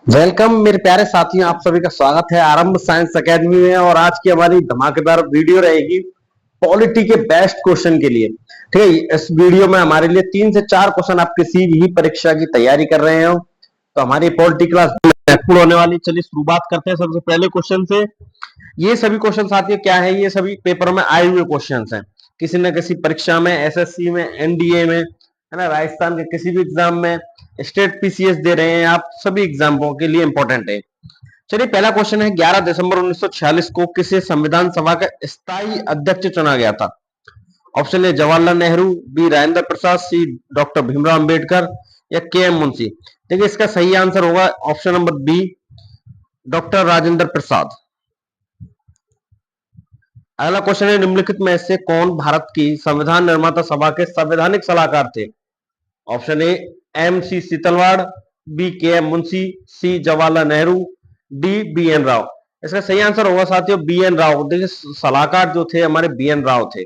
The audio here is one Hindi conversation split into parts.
वेलकम मेरे प्यारे साथियों, आप सभी का स्वागत है आरंभ साइंस एकेडमी में। और आज की हमारी धमाकेदार वीडियो रहेगी पॉलिटी के बेस्ट क्वेश्चन के लिए। ठीक है, इस वीडियो में हमारे लिए 3 से 4 क्वेश्चन, आप किसी भी परीक्षा की तैयारी कर रहे हो तो हमारी पॉलिटी क्लास महत्वपूर्ण होने वाली। चलिए शुरुआत करते हैं सबसे पहले क्वेश्चन से। ये सभी क्वेश्चन साथियों क्या है, ये सभी पेपर में आए हुए क्वेश्चन हैं। किसी न किसी परीक्षा में, एसएससी में, एनडीए में, है ना, राजस्थान के किसी भी एग्जाम में, स्टेट पीसीएस दे रहे हैं आप, सभी एग्जामों के लिए इंपॉर्टेंट है। चलिए पहला क्वेश्चन है, 11 दिसंबर 1946 को किसे संविधान सभा का स्थायी अध्यक्ष चुना गया था? Option A Jawaharlal Nehru, B Rajendra Prasad, C doctor Bhimrao Ambedkar, या के एम मुंशी। देखिए इसका सही आंसर होगा option number B, doctor Rajendra Prasad. अगला क्वेश्चन है, निम्नलिखित में से कौन भारत की संविधान निर्माता सभा के संवैधानिक सलाहकार थे? Option A M C Setalvad, B K M Munshi, C Jawaharlal Nehru, D B N Rao. इसका सही आंसर होगा साथियों बी एन राव। देखिए सलाहकार जो थे हमारे बी एन राव थे।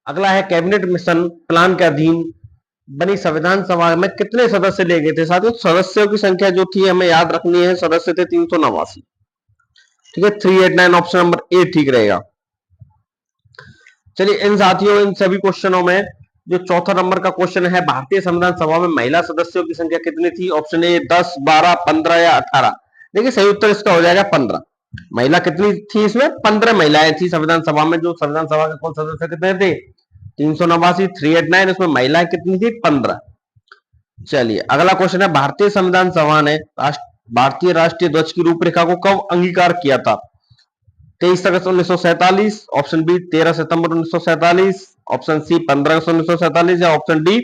अगला है, कैबिनेट मिशन प्लान के अधीन बनी संविधान सभा में कितने सदस्य ले गए थे? साथियों सदस्यों की संख्या जो थी हमें याद रखनी है, सदस्य थे 389। ठीक है, 389 ऑप्शन नंबर ए ठीक रहेगा। चलिए इन साथियों, इन सभी क्वेश्चनों में जो चौथा नंबर का क्वेश्चन है, भारतीय संविधान सभा में महिला सदस्यों की संख्या कितनी थी? ऑप्शन ए 10, 12, 15 या 18। देखिए सही उत्तर इसका हो जाएगा 15। महिला कितनी थी इसमें? 15 महिलाएं थी संविधान सभा में। जो संविधान सभा के कुल सदस्य कितने थे? 389, 389, इसमें महिलाएं कितनी थी? 15। चलिए अगला क्वेश्चन है, भारतीय संविधान सभा ने भारतीय राष्ट्रीय ध्वज की रूपरेखा को कब अंगीकार किया था? 23 अगस्त 1947, ऑप्शन बी 13 सितंबर 1947, ऑप्शन सी 15 अगस्त 1947, या ऑप्शन डी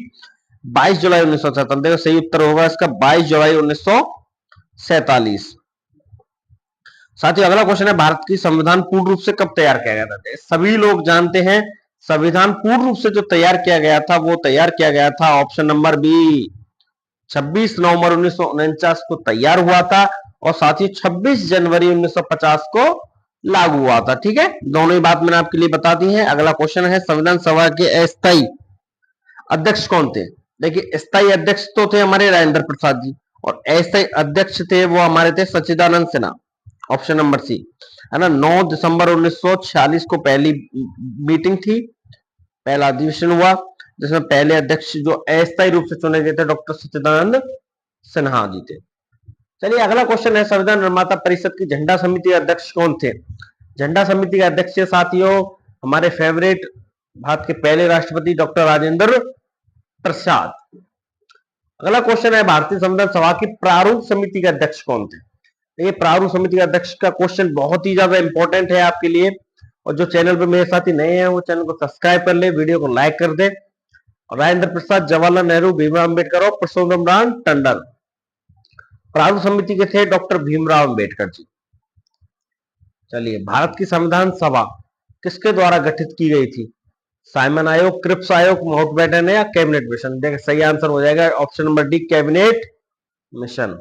22 जुलाई 1947। देखो सही उत्तर होगा इसका 22 जुलाई 1947। साथ ही अगला क्वेश्चन है, भारत की संविधान पूर्ण रूप से कब तैयार किया गया था? सभी लोग जानते हैं संविधान पूर्ण रूप से जो तैयार किया गया था वो तैयार किया गया था ऑप्शन नंबर बी 26 नवंबर 1949 को तैयार हुआ था, और साथ ही 26 जनवरी 1950 को लागू हुआ था। ठीक है, दोनों ही बात मैंने आपके लिए बता दी है। अगला क्वेश्चन है, संविधान सभा के अस्थायी अध्यक्ष कौन थे? देखिए स्थायी अध्यक्ष तो थे हमारे राजेंद्र प्रसाद जी, और अस्थायी अध्यक्ष थे वो हमारे थे सच्चिदानंद सिन्हा। ऑप्शन नंबर सी, है ना। 9 दिसंबर 1946 को पहली मीटिंग थी, पहला अधिवेशन हुआ, जिसमें पहले अध्यक्ष जो अस्थायी रूप से चुने गए थे डॉक्टर सच्चिदानंद सिन्हा जी थे। चलिए अगला क्वेश्चन है, संविधान निर्माता परिषद की झंडा समिति अध्यक्ष कौन थे? झंडा समिति के अध्यक्ष साथियों हमारे फेवरेट भारत के पहले राष्ट्रपति डॉक्टर राजेंद्र प्रसाद। अगला क्वेश्चन है, भारतीय संविधान सभा की प्रारूप समिति के अध्यक्ष कौन थे? ये प्रारूप समिति के अध्यक्ष का क्वेश्चन बहुत ही ज्यादा इंपॉर्टेंट है आपके लिए। और जो चैनल पर मेरे साथी नए हैं वो चैनल को सब्सक्राइब कर ले, वीडियो को लाइक कर दे। राजेंद्र प्रसाद, जवाहरलाल नेहरू, भीमराव अंबेडकर और पुरुषोत्तम राम टंडन। प्रारूप समिति के थे डॉक्टर भीमराव अंबेडकर जी। चलिए, भारत की संविधान सभा किसके द्वारा गठित की गई थी? साइमन आयोग, क्रिप्स आयोग, माउंटबेटन या कैबिनेट मिशन। देखिए सही आंसर हो जाएगा option number D, cabinet mission.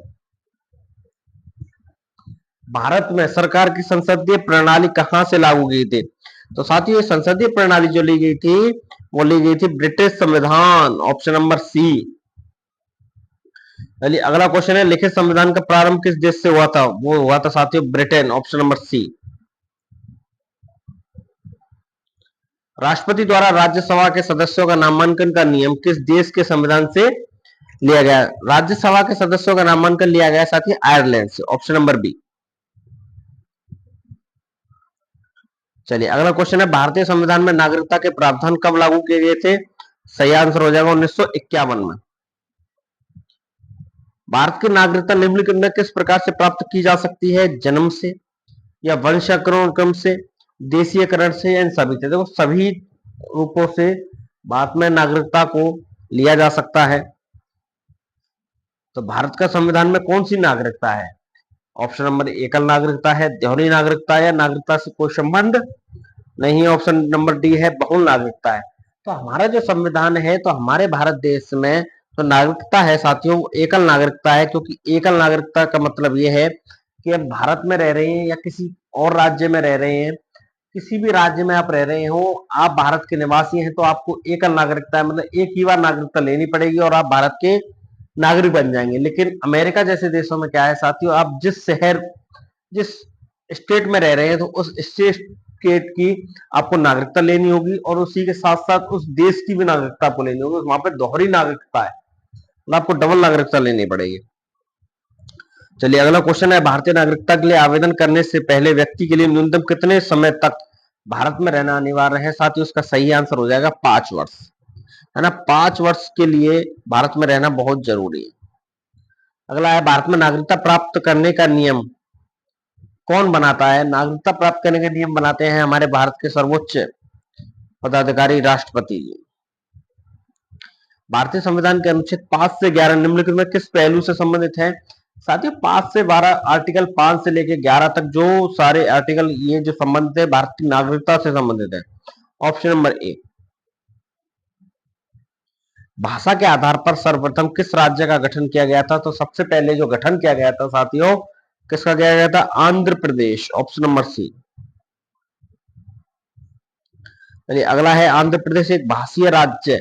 Bharat में सरकार की संसदीय प्रणाली कहां से लागू की थी? तो साथियों संसदीय प्रणाली जो ली गई थी वो ली गई थी ब्रिटिश संविधान, ऑप्शन नंबर सी। चलिए अगला क्वेश्चन है, लिखित संविधान का प्रारंभ किस देश से हुआ था? वो हुआ था साथियों ब्रिटेन, ऑप्शन नंबर सी। राष्ट्रपति द्वारा राज्यसभा के सदस्यों का नामांकन का नियम किस देश के संविधान से लिया गया? राज्यसभा के सदस्यों का नामांकन लिया गया साथी आयरलैंड से, ऑप्शन नंबर बी। चलिए अगला क्वेश्चन है, भारतीय संविधान में नागरिकता के प्रावधान कब लागू किए गए थे? सही आंसर हो जाएगा 1951 में। भारत की नागरिकता निम्नलिखित में किस प्रकार से प्राप्त की जा सकती है? जन्म से, या वंशानुक्रम क्रम से, देशीयकरण से, या इन सभी से। देखो सभी रूपों से भारत में नागरिकता को लिया जा सकता है। तो भारत का संविधान में कौन सी नागरिकता है? ऑप्शन नंबर एकल नागरिकता है, दोहरी नागरिकता है, या नागरिकता से कोई संबंध नहीं है, ऑप्शन नंबर डी है बहुल नागरिकता है। तो हमारा जो संविधान है तो हमारे भारत देश में तो नागरिकता है साथियों एकल नागरिकता है, क्योंकि एकल नागरिकता का मतलब ये है कि आप भारत में रह रहे हैं या किसी और राज्य में रह रहे हैं, किसी भी राज्य में आप रह रहे हो, आप भारत के निवासी हैं तो आपको एकल नागरिकता है, मतलब एक ही बार नागरिकता लेनी पड़ेगी और आप भारत के नागरिक बन जाएंगे। लेकिन अमेरिका जैसे देशों में क्या है साथियों, आप जिस स्टेट में रह रहे हैं तो उस स्टेट की आपको नागरिकता लेनी होगी, और उसी के साथ साथ उस देश की भी नागरिकता आपको लेनी होगी। वहां पे दोहरी नागरिकता है, मतलब आपको डबल नागरिकता लेनी पड़ेगी। चलिए अगला क्वेश्चन है, भारतीय नागरिकता के लिए आवेदन करने से पहले व्यक्ति के लिए न्यूनतम कितने समय तक भारत में रहना अनिवार्य है? साथ ही उसका सही आंसर हो जाएगा 5 वर्ष, है ना। 5 वर्ष के लिए भारत में रहना बहुत जरूरी है। अगला है, भारत में नागरिकता प्राप्त करने का नियम कौन बनाता है? नागरिकता प्राप्त करने के नियम बनाते हैं हमारे भारत के सर्वोच्च पदाधिकारी राष्ट्रपति जी। भारतीय संविधान के अनुच्छेद 5 से 11 निम्नलिखित में किस पहलू से संबंधित है? साथियों 5 से 12 आर्टिकल 5 से लेकर 11 तक जो सारे आर्टिकल ये जो संबंधित है भारतीय नागरिकता से संबंधित है। Option number A. भाषा के आधार पर सर्वप्रथम किस राज्य का गठन किया गया था? तो सबसे पहले जो गठन किया गया था साथियों, किसका किया गया था? Andhra Pradesh, option number C. चलिए अगला है, आंध्र प्रदेश एक भाषीय राज्य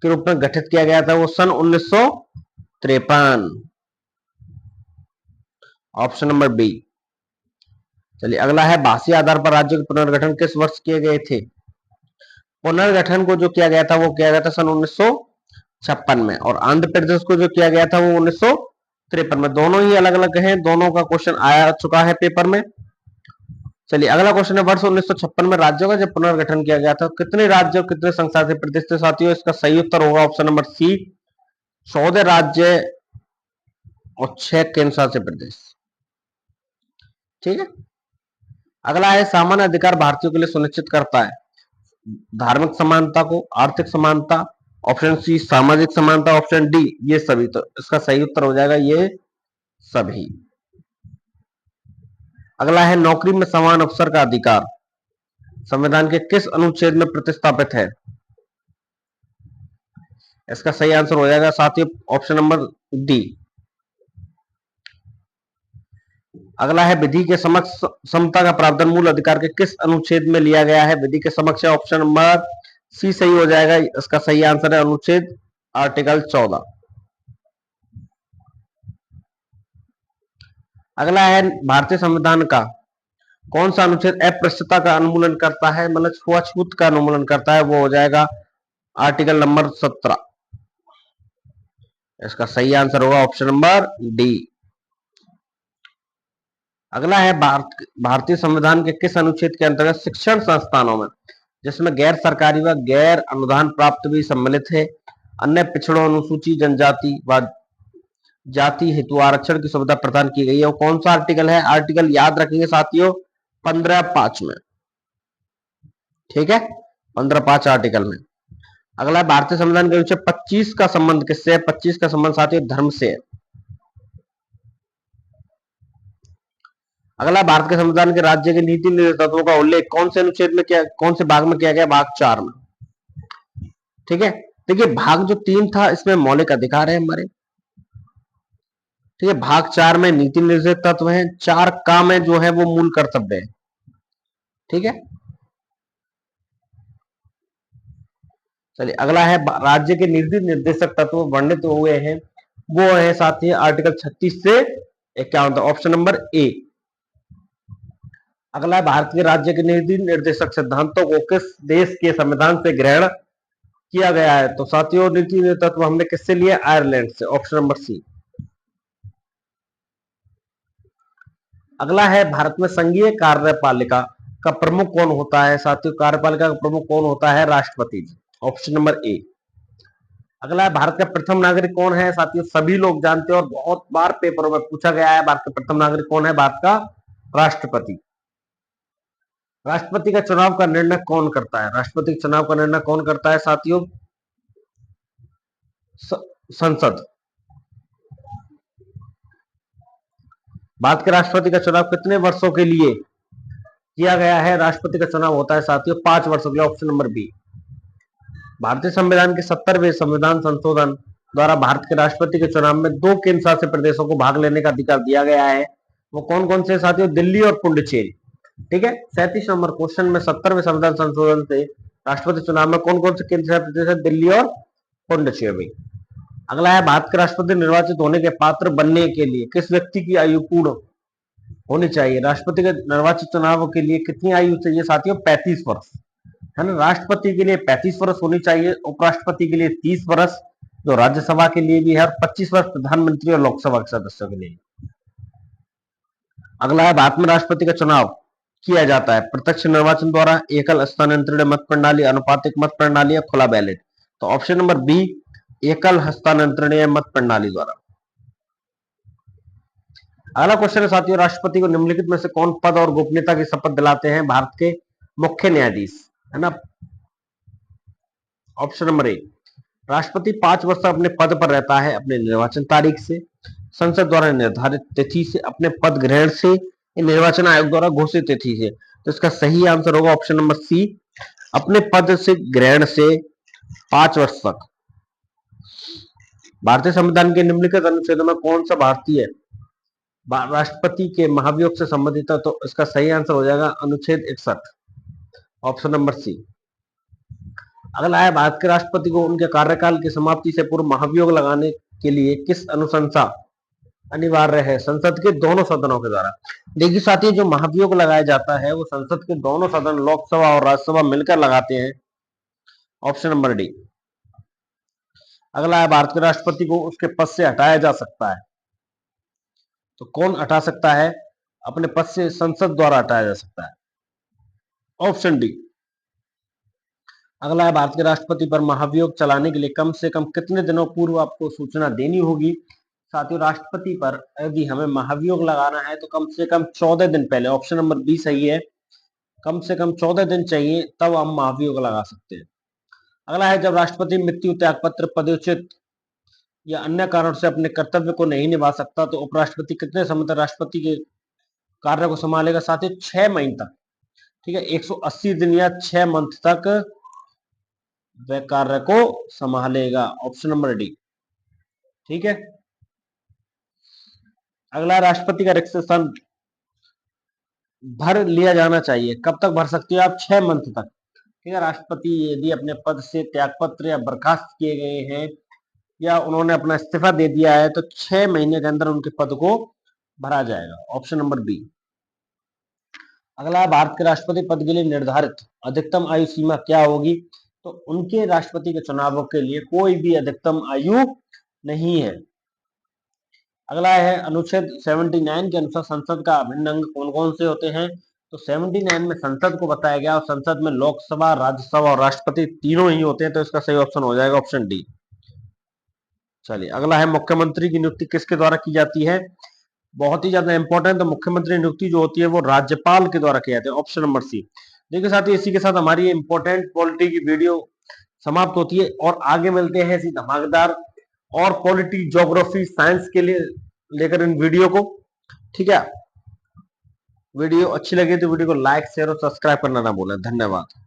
के रूप में गठित किया गया था वो सन 1953, ऑप्शन नंबर बी। चलिए अगला है, भाषीय आधार पर राज्य के पुनर्गठन किस वर्ष किए गए थे? पुनर्गठन को जो किया गया था वो किया गया था सन 1956 में, और आंध्र प्रदेश को जो किया गया था वो 1953 में। दोनों ही अलग अलग हैं, दोनों का क्वेश्चन आया चुका है पेपर में। चलिए अगला क्वेश्चन है, वर्ष 1956 में राज्यों का जब पुनर्गठन किया गया था कितने राज्य और कितने संघ शासित प्रदेश थे? साथियों इसका सही उत्तर होगा ऑप्शन नंबर सी, 14 राज्य और 6 केंद्र शासित प्रदेश। ठीक है। अगला है, सामान्य अधिकार भारतीयों के लिए सुनिश्चित करता है धार्मिक समानता को, आर्थिक समानता, ऑप्शन सी सामाजिक समानता, ऑप्शन डी ये सभी। तो इसका सही उत्तर हो जाएगा ये सभी। अगला है, नौकरी में समान अवसर का अधिकार संविधान के किस अनुच्छेद में प्रतिस्थापित है? इसका सही आंसर हो जाएगा साथियों ऑप्शन नंबर डी। अगला है, विधि के समक्ष समता का प्रावधान मूल अधिकार के किस अनुच्छेद में लिया गया है? विधि के समक्ष, ऑप्शन नंबर सी सही हो जाएगा। इसका सही आंसर है अनुच्छेद आर्टिकल 14। अगला है, भारतीय संविधान का कौन सा अनुच्छेद अस्पृश्यता का अनुमूलन करता है, मतलब छुआछूत का अनुमूलन करता है? वो हो जाएगा आर्टिकल नंबर 17। इसका सही आंसर होगा ऑप्शन नंबर डी। अगला है, भारतीय संविधान के किस अनुच्छेद के अंतर्गत शिक्षण संस्थानों में, जिसमें गैर सरकारी व गैर अनुदान प्राप्त भी सम्मिलित है, अन्य पिछड़ों, अनुसूची जनजाति व जाति हेतु आरक्षण की सुविधा प्रदान की गई है? वो कौन सा आर्टिकल है? आर्टिकल याद रखेंगे साथियों 15(5) में। ठीक है, 15(5) आर्टिकल में। अगला भारतीय संविधान के अनुच्छेद 25 का संबंध किससे है? 25 का संबंध साथियों धर्म से है। अगला, भारत के संविधान के राज्य के नीति निर्देशक तत्वों का उल्लेख कौन से अनुच्छेद में किया, कौन से भाग में किया गया? भाग 4 में। ठीक है, देखिए भाग जो 3 था इसमें मौलिक अधिकार है हमारे। ठीक है, भाग 4 में नीति निर्देशक तत्व है, 4 का में जो है वो मूल कर्तव्य है। ठीक है, चलिए अगला है, राज्य के नीति निर्देशक तत्व वर्णित हुए हैं वो है साथी आर्टिकल 36 से 51, ऑप्शन नंबर ए। अगला है, भारत के राज्य के नीति निर्देशक सिद्धांतों को किस देश के संविधान से ग्रहण किया गया है? तो साथियों नीति तत्व हमने किससे लिए? आयरलैंड से, ऑप्शन नंबर सी। अगला है, भारत में संघीय कार्यपालिका का प्रमुख कौन होता है? साथियों कार्यपालिका का प्रमुख कौन होता है? राष्ट्रपति जी, ऑप्शन नंबर ए। अगला है, भारत का प्रथम नागरिक कौन है? साथियों सभी लोग जानते हैं और बहुत बार पेपरों में पूछा गया है, भारत का प्रथम नागरिक कौन है? भारत का राष्ट्रपति। राष्ट्रपति का चुनाव का निर्णय कौन करता है? राष्ट्रपति के चुनाव का निर्णय कौन करता है साथियों? संसद। भारत के राष्ट्रपति का चुनाव कितने वर्षों के लिए किया गया है? राष्ट्रपति का चुनाव होता है साथियों 5 वर्षों के लिए, ऑप्शन नंबर बी। भारतीय संविधान के 70वें संविधान संशोधन द्वारा भारत के राष्ट्रपति के चुनाव में 2 केंद्र शासित प्रदेशों को भाग लेने का अधिकार दिया गया है। वो कौन कौन से साथियों? दिल्ली और पुडुचेरी। ठीक है, 37 नंबर क्वेश्चन में 70वें संविधान संशोधन से राष्ट्रपति चुनाव में कौन कौन से केंद्र शासित प्रदेश है? दिल्ली और पुडुचेरी। अगला है भारत के राष्ट्रपति निर्वाचित होने के पात्र बनने के लिए किस व्यक्ति की आयु पूर्ण होनी चाहिए? राष्ट्रपति के निर्वाचित चुनाव के लिए कितनी आयु चाहिए साथियों? 35 वर्ष, है ना। राष्ट्रपति के लिए 35 वर्ष होनी चाहिए, उपराष्ट्रपति के लिए 30 वर्ष, जो राज्यसभा के लिए भी है, और 25 वर्ष प्रधानमंत्री और लोकसभा के सदस्यों के लिए। अगला है भारत में राष्ट्रपति का चुनाव किया जाता है प्रत्यक्ष निर्वाचन द्वारा, एकल हस्तांतरणीय मत प्रणाली, अनुपातिक मत प्रणाली या खुला बैलेट? तो ऑप्शन नंबर बी, एकल हस्तांतरणीय मत प्रणाली द्वारा। अगला क्वेश्चन है साथियों, राष्ट्रपति को निम्नलिखित में से कौन पद और गोपनीयता की शपथ दिलाते हैं? भारत के मुख्य न्यायाधीश, है ना। ऑप्शन नंबर ए, राष्ट्रपति 5 वर्ष तक अपने पद पर रहता है अपने निर्वाचन तारीख से, संसद द्वारा निर्धारित तिथि से, अपने पद ग्रहण से, निर्वाचन आयोग द्वारा घोषित तिथि से। तो इसका सही आंसर होगा ऑप्शन नंबर सी, अपने पद से ग्रहण से 5 वर्ष तक। भारतीय संविधान के निम्नलिखित अनुच्छेदों में कौन सा भारतीय राष्ट्रपति के महाभियोग से संबंधित है? तो इसका सही आंसर हो जाएगा अनुच्छेद 61, ऑप्शन नंबर सी। अगला है भारत के राष्ट्रपति को उनके कार्यकाल की समाप्ति से पूर्व महाभियोग लगाने के लिए किस अनुशंसा अनिवार्य है? संसद के दोनों सदनों के द्वारा। देखिए साथियों, जो महाभियोग लगाया जाता है वो संसद के दोनों सदन, लोकसभा और राज्यसभा मिलकर लगाते हैं, ऑप्शन नंबर डी। अगला है भारत के राष्ट्रपति को उसके पद से हटाया जा सकता है, तो कौन हटा सकता है? अपने पद से संसद द्वारा हटाया जा सकता है, ऑप्शन डी। अगला है भारत के राष्ट्रपति पर महाभियोग चलाने के लिए कम से कम कितने दिनों पूर्व आपको सूचना देनी होगी? साथियों, राष्ट्रपति पर यदि हमें महाभियोग लगाना है तो कम से कम 14 दिन पहले, ऑप्शन नंबर बी सही है, कम से कम 14 दिन चाहिए, तब हम महाभियोग लगा सकते हैं। अगला है जब राष्ट्रपति मृत्यु, त्यागपत्र, पदच्युत या अन्य कारण से अपने कर्तव्य को नहीं निभा सकता तो उपराष्ट्रपति कितने समय तक राष्ट्रपति के कार्य को संभालेगा? साथियों 6 महीने तक, ठीक है, 180 दिन या 6 मंथ तक वह कार्य को संभालेगा, ऑप्शन नंबर डी, ठीक है। अगला राष्ट्रपति का रिक्त स्थान भर लिया जाना चाहिए, कब तक भर सकते हो आप? 6 मंथ तक, ठीक है। राष्ट्रपति यदि अपने पद से त्यागपत्र या बर्खास्त किए गए हैं या उन्होंने अपना इस्तीफा दे दिया है तो 6 महीने के अंदर उनके पद को भरा जाएगा, ऑप्शन नंबर बी। अगला भारत के राष्ट्रपति पद के लिए निर्धारित अधिकतम आयु सीमा क्या होगी? तो उनके राष्ट्रपति के चुनावों के लिए कोई भी अधिकतम आयु नहीं है। अगला है अनुच्छेद 79 के अनुसार संसद का अभिन्न अंग कौन कौन से होते हैं? तो 79 में संसद को बताया गया और संसद में लोकसभा, राज्यसभा और राष्ट्रपति तीनों ही होते हैं, तो इसका सही ऑप्शन हो जाएगा ऑप्शन डी। चलिए अगला है मुख्यमंत्री की नियुक्ति किसके द्वारा की जाती है? बहुत ही ज्यादा इंपॉर्टेंट, तो मुख्यमंत्री नियुक्ति जो होती है वो राज्यपाल के द्वारा की जाती है, ऑप्शन नंबर सी। देखिए साथियों, इसी के साथ हमारी इंपॉर्टेंट पॉलिटी की वीडियो समाप्त होती है और आगे मिलते हैं ऐसी धमाकेदार और पॉलिटी, ज्योग्राफी, साइंस के लिए लेकर इन वीडियो को, ठीक है। वीडियो अच्छी लगी तो वीडियो को लाइक, शेयर और सब्सक्राइब करना ना भूलें। धन्यवाद।